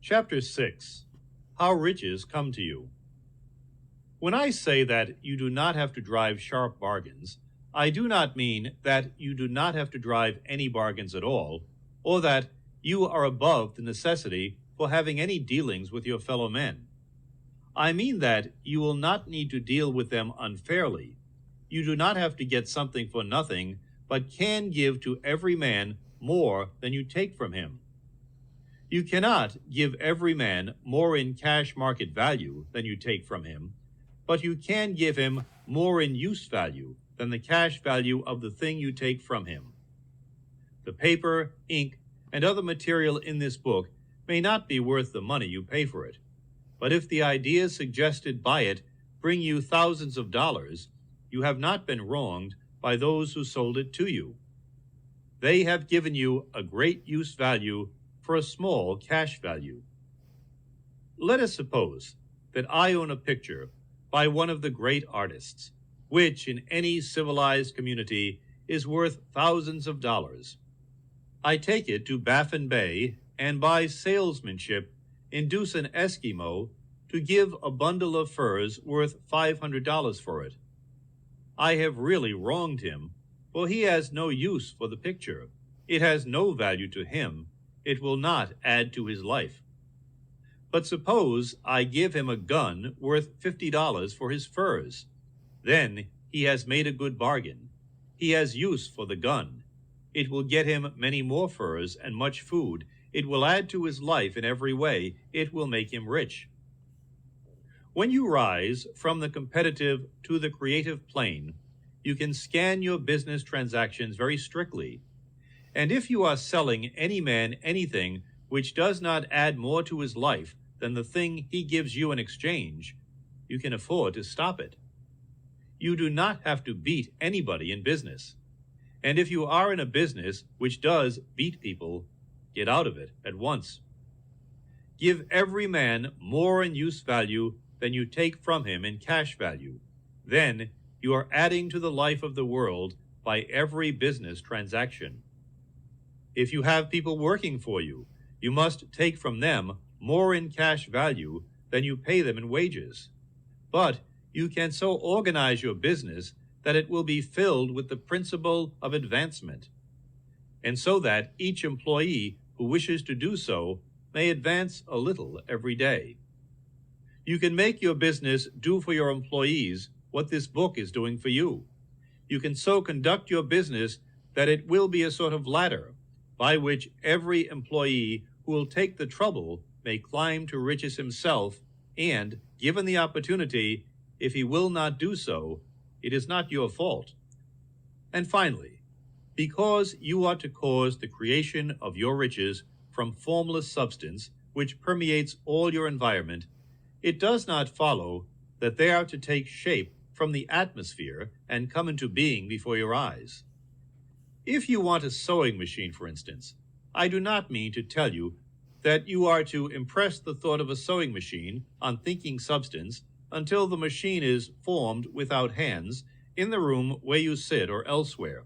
Chapter 6. How Riches Come to You. When I say that you do not have to drive sharp bargains, I do not mean that you do not have to drive any bargains at all, or that you are above the necessity for having any dealings with your fellow men. I mean that you will not need to deal with them unfairly. You do not have to get something for nothing, but can give to every man more than you take from him. You cannot give every man more in cash market value than you take from him, but you can give him more in use value than the cash value of the thing you take from him. The paper, ink, and other material in this book may not be worth the money you pay for it, but if the ideas suggested by it bring you thousands of dollars, you have not been wronged by those who sold it to you. They have given you a great use value for a small cash value. Let us suppose that I own a picture by one of the great artists, which in any civilized community is worth thousands of dollars. I take it to Baffin Bay and by salesmanship induce an Eskimo to give a bundle of furs worth $500 for it. I have really wronged him, for he has no use for the picture. It has no value to him. It will not add to his life. But suppose I give him a gun worth $50 for his furs. Then he has made a good bargain. He has use for the gun. It will get him many more furs and much food. It will add to his life in every way. It will make him rich. When you rise from the competitive to the creative plane, you can scan your business transactions very strictly. And if you are selling any man anything which does not add more to his life than the thing he gives you in exchange, you can afford to stop it. You do not have to beat anybody in business. And if you are in a business which does beat people, get out of it at once. Give every man more in use value than you take from him in cash value. Then you are adding to the life of the world by every business transaction. If you have people working for you, you must take from them more in cash value than you pay them in wages. But you can so organize your business that it will be filled with the principle of advancement, and so that each employee who wishes to do so may advance a little every day. You can make your business do for your employees what this book is doing for you. You can so conduct your business that it will be a sort of ladder by which every employee who will take the trouble may climb to riches himself, and, given the opportunity, if he will not do so, it is not your fault. And finally, because you are to cause the creation of your riches from formless substance which permeates all your environment, it does not follow that they are to take shape from the atmosphere and come into being before your eyes. If you want a sewing machine, for instance, I do not mean to tell you that you are to impress the thought of a sewing machine on thinking substance until the machine is formed without hands in the room where you sit or elsewhere.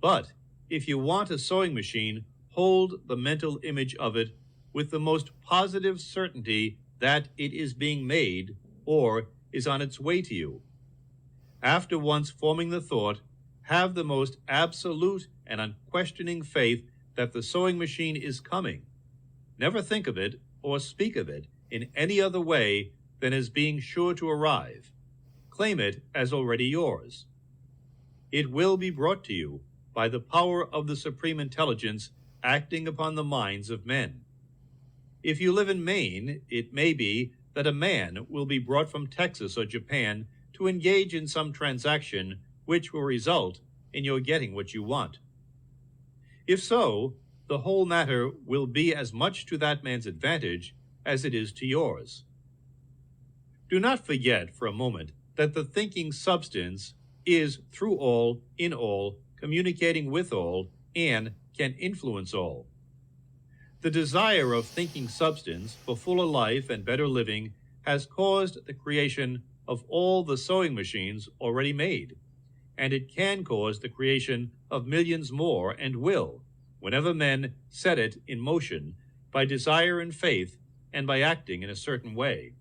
But if you want a sewing machine, hold the mental image of it with the most positive certainty that it is being made or is on its way to you. After once forming the thought, have the most absolute and unquestioning faith that the sewing machine is coming. Never think of it or speak of it in any other way than as being sure to arrive. Claim it as already yours. It will be brought to you by the power of the Supreme Intelligence acting upon the minds of men. If you live in Maine, it may be that a man will be brought from Texas or Japan to engage in some transaction which will result in your getting what you want. If so, the whole matter will be as much to that man's advantage as it is to yours. Do not forget for a moment that the thinking substance is through all, in all, communicating with all, and can influence all. The desire of thinking substance for fuller life and better living has caused the creation of all the sewing machines already made, and it can cause the creation of millions more and will, whenever men set it in motion, by desire and faith, and by acting in a certain way.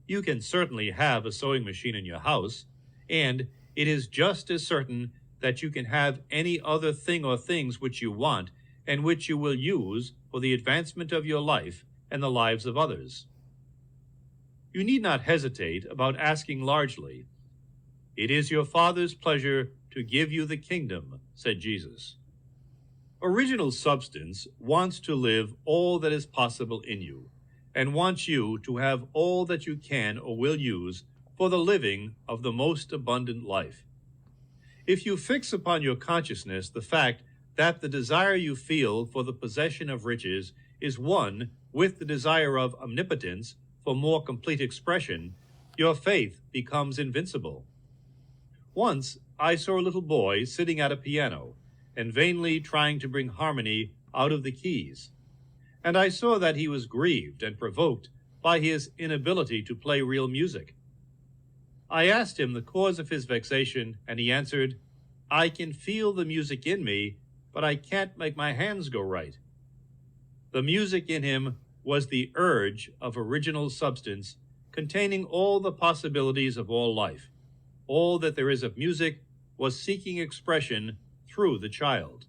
You can certainly have a sewing machine in your house, and it is just as certain that you can have any other thing or things which you want and which you will use for the advancement of your life and the lives of others. You need not hesitate about asking largely. It is your Father's pleasure to give you the kingdom, said Jesus. Original substance wants to live all that is possible in you, and wants you to have all that you can or will use for the living of the most abundant life. If you fix upon your consciousness the fact that the desire you feel for the possession of riches is one with the desire of omnipotence for more complete expression, your faith becomes invincible. Once I saw a little boy sitting at a piano and vainly trying to bring harmony out of the keys, and I saw that he was grieved and provoked by his inability to play real music. I asked him the cause of his vexation, and he answered, "I can feel the music in me, but I can't make my hands go right." The music in him was the urge of original substance, containing all the possibilities of all life. All that there is of music was seeking expression through the child.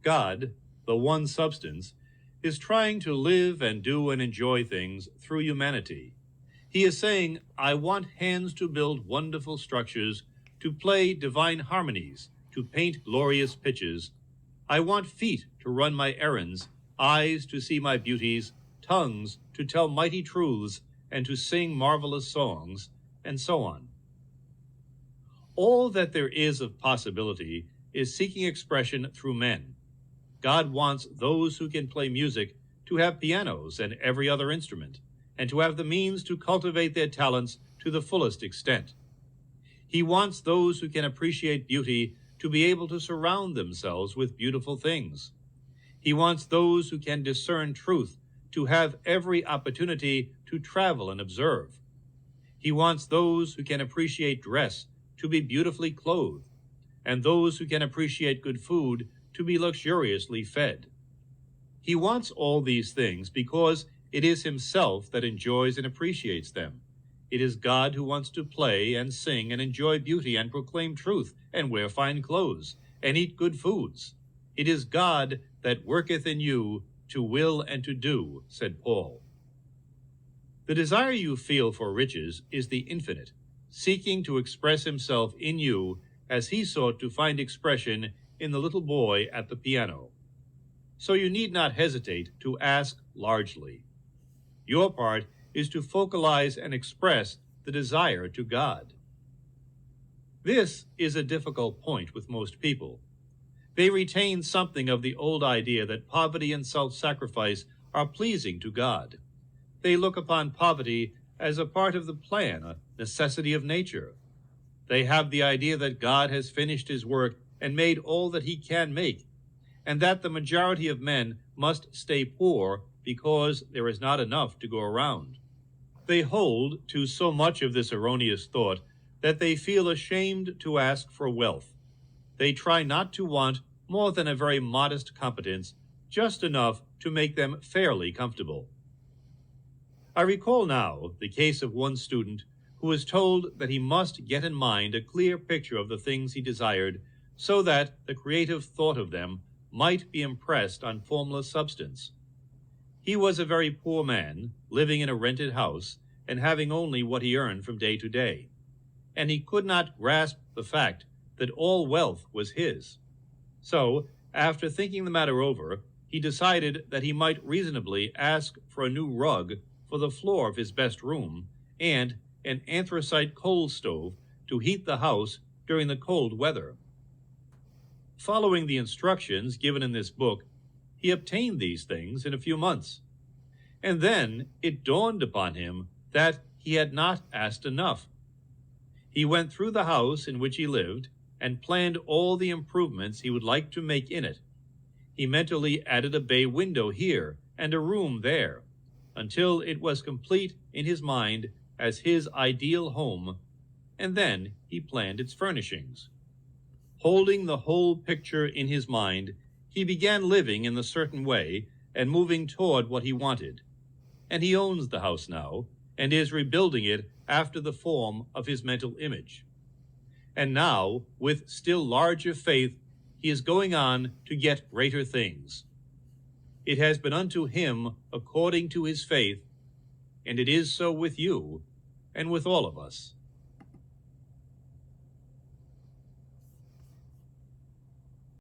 God, the one substance, is trying to live and do and enjoy things through humanity. He is saying, I want hands to build wonderful structures, to play divine harmonies, to paint glorious pictures. I want feet to run my errands, eyes to see my beauties, tongues to tell mighty truths, and to sing marvelous songs, and so on. All that there is of possibility is seeking expression through men. God wants those who can play music to have pianos and every other instrument, and to have the means to cultivate their talents to the fullest extent. He wants those who can appreciate beauty to be able to surround themselves with beautiful things. He wants those who can discern truth to have every opportunity to travel and observe. He wants those who can appreciate dress to be beautifully clothed, and those who can appreciate good food to be luxuriously fed. He wants all these things because it is himself that enjoys and appreciates them. It is God who wants to play and sing and enjoy beauty and proclaim truth and wear fine clothes and eat good foods. It is God that worketh in you to will and to do, said Paul. The desire you feel for riches is the infinite, seeking to express himself in you as he sought to find expression in the little boy at the piano. So you need not hesitate to ask largely. Your part is to focalize and express the desire to God. This is a difficult point with most people. They retain something of the old idea that poverty and self-sacrifice are pleasing to God. They look upon poverty as a part of the plan, a necessity of nature. They have the idea that God has finished his work and made all that he can make, and that the majority of men must stay poor because there is not enough to go around. They hold to so much of this erroneous thought that they feel ashamed to ask for wealth. They try not to want more than a very modest competence, just enough to make them fairly comfortable. I recall now the case of one student who was told that he must get in mind a clear picture of the things he desired so that the creative thought of them might be impressed on formless substance. He was a very poor man, living in a rented house and having only what he earned from day to day, and he could not grasp the fact that all wealth was his. So, after thinking the matter over, he decided that he might reasonably ask for a new rug for the floor of his best room and an anthracite coal stove to heat the house during the cold weather. Following the instructions given in this book, he obtained these things in a few months. And then it dawned upon him that he had not asked enough. He went through the house in which he lived and planned all the improvements he would like to make in it. He mentally added a bay window here and a room there, until it was complete in his mind as his ideal home, and then he planned its furnishings. Holding the whole picture in his mind, He began living in a certain way and moving toward what he wanted. And he owns the house now and is rebuilding it after the form of his mental image. And now, with still larger faith, he is going on to get greater things. It has been unto him according to his faith, and it is so with you and with all of us.